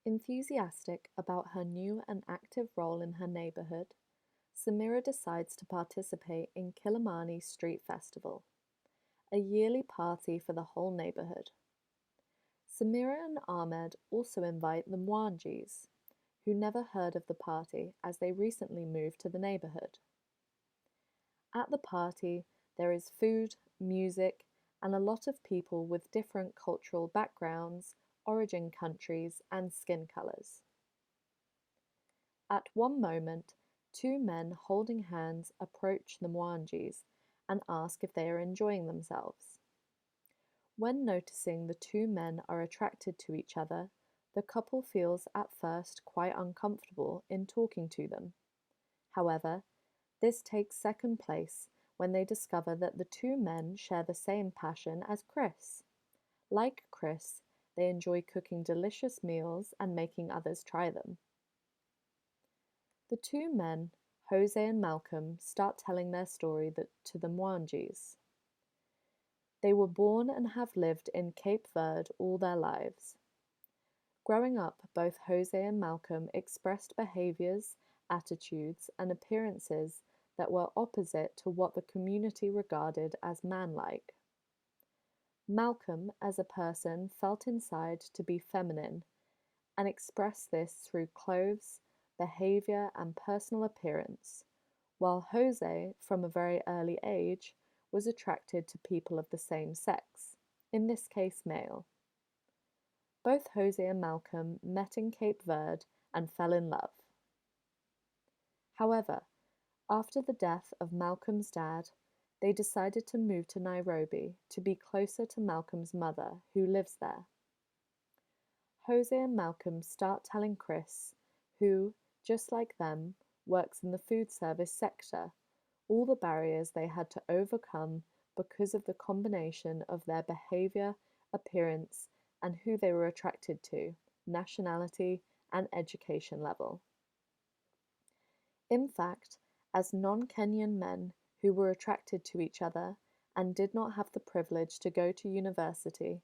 Enthusiastic about her new and active role in her neighborhood, Samira decides to participate in Kilimani Street Festival, a yearly party for the whole neighborhood. Samira and Ahmed also invite the Mwanjis, who never heard of the party as they recently moved to the neighborhood. At the party, there is food, music, and a lot of people with different cultural backgrounds, origin countries, and skin colors. At one moment, two men holding hands approach the Mwanjis and ask if they are enjoying themselves. When noticing the two men are attracted to each other, the couple feels at first quite uncomfortable in talking to them. However, this takes second place when they discover that the two men share the same passion as Chris. Like Chris, they enjoy cooking delicious meals and making others try them. The two men, Jose and Malcolm, start telling their story to the Mwanjis. They were born and have lived in Cape Verde all their lives. Growing up, both Jose and Malcolm expressed behaviors, attitudes, and appearances that were opposite to what the community regarded as manlike. Malcolm, as a person, felt inside to be feminine and expressed this through clothes, behavior, and personal appearance, while Jose, from a very early age, was attracted to people of the same sex, in this case male. Both Jose and Malcolm met in Cape Verde and fell in love. However, after the death of Malcolm's dad, they decided to move to Nairobi to be closer to Malcolm's mother, who lives there. Jose and Malcolm start telling Chris, who, just like them, works in the food service sector, all the barriers they had to overcome because of the combination of their behavior, appearance, and who they were attracted to, nationality, and education level. In fact, as non-Kenyan men who were attracted to each other and did not have the privilege to go to university,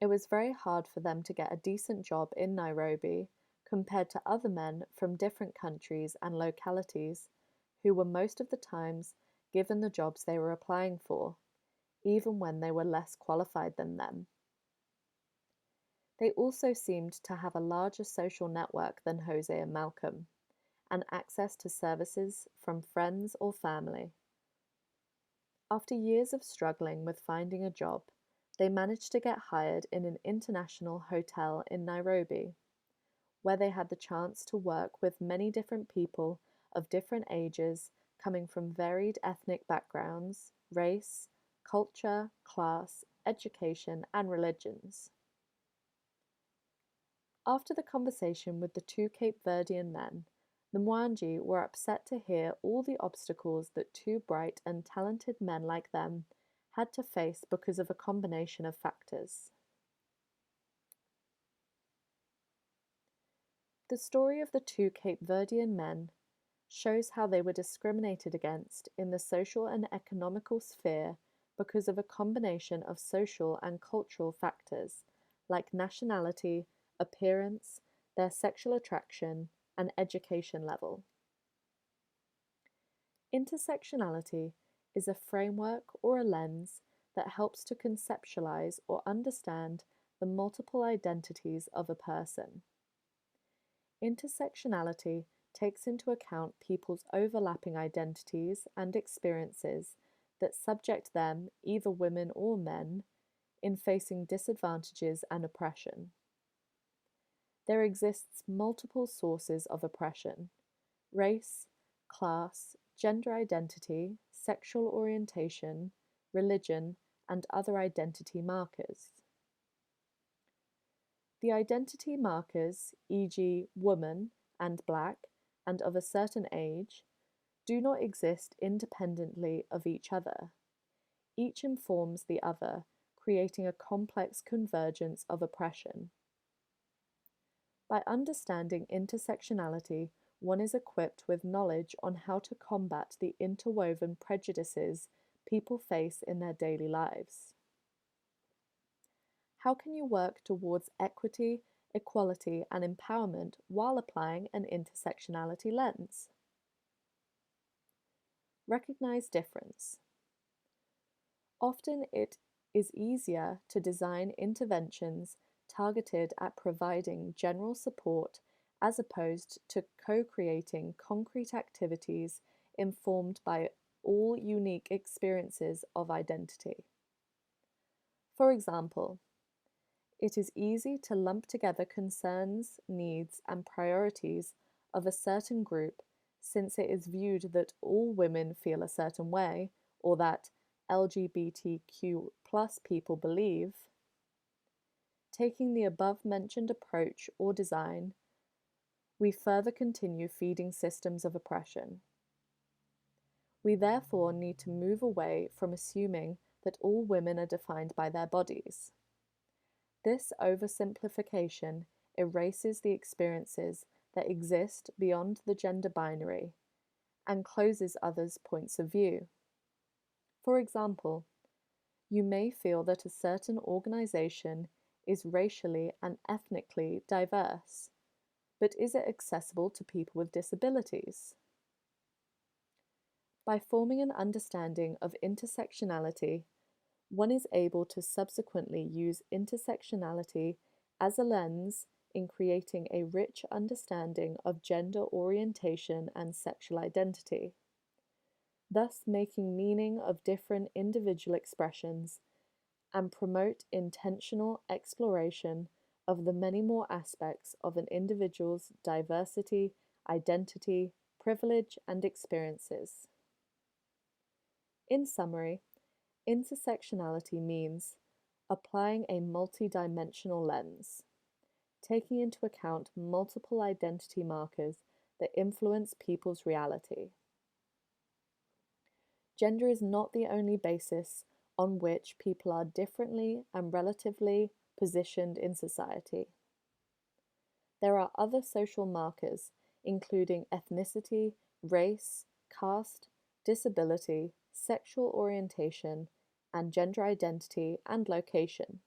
it was very hard for them to get a decent job in Nairobi compared to other men from different countries and localities who were most of the times given the jobs they were applying for, even when they were less qualified than them. They also seemed to have a larger social network than Jose and Malcolm, and access to services from friends or family. After years of struggling with finding a job, they managed to get hired in an international hotel in Nairobi, where they had the chance to work with many different people of different ages coming from varied ethnic backgrounds, race, culture, class, education, and religions. After the conversation with the two Cape Verdean men, the Mwanji were upset to hear all the obstacles that two bright and talented men like them had to face because of a combination of factors. The story of the two Cape Verdean men shows how they were discriminated against in the social and economical sphere because of a combination of social and cultural factors like nationality, appearance, their sexual attraction, and education level. Intersectionality is a framework or a lens that helps to conceptualize or understand the multiple identities of a person. Intersectionality takes into account people's overlapping identities and experiences that subject them, either women or men, in facing disadvantages and oppression. There exists multiple sources of oppression: race, class, gender identity, sexual orientation, religion, and other identity markers. The identity markers, e.g., woman and black, and of a certain age, do not exist independently of each other. Each informs the other, creating a complex convergence of oppression. By understanding intersectionality, one is equipped with knowledge on how to combat the interwoven prejudices people face in their daily lives. How can you work towards equity, equality, and empowerment while applying an intersectionality lens. Recognize difference. Often it is easier to design interventions targeted at providing general support as opposed to co-creating concrete activities informed by all unique experiences of identity. For example, it is easy to lump together concerns, needs, and priorities of a certain group since it is viewed that all women feel a certain way or that LGBTQ plus people believe. Taking the above mentioned approach or design, we further continue feeding systems of oppression. We therefore need to move away from assuming that all women are defined by their bodies. This oversimplification erases the experiences that exist beyond the gender binary and closes others' points of view. For example, you may feel that a certain organization is racially and ethnically diverse, but is it accessible to people with disabilities? By forming an understanding of intersectionality, one is able to subsequently use intersectionality as a lens in creating a rich understanding of gender orientation and sexual identity, thus making meaning of different individual expressions and promote intentional exploration of the many more aspects of an individual's diversity, identity, privilege, and experiences. In summary, intersectionality means applying a multidimensional lens, taking into account multiple identity markers that influence people's reality. Gender is not the only basis on which people are differently and relatively positioned in society. There are other social markers, including ethnicity, race, caste, disability, sexual orientation, and gender identity and location.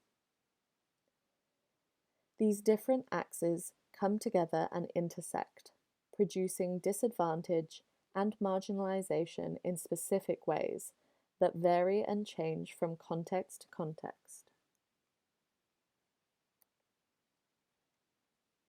These different axes come together and intersect, producing disadvantage and marginalization in specific ways that vary and change from context to context.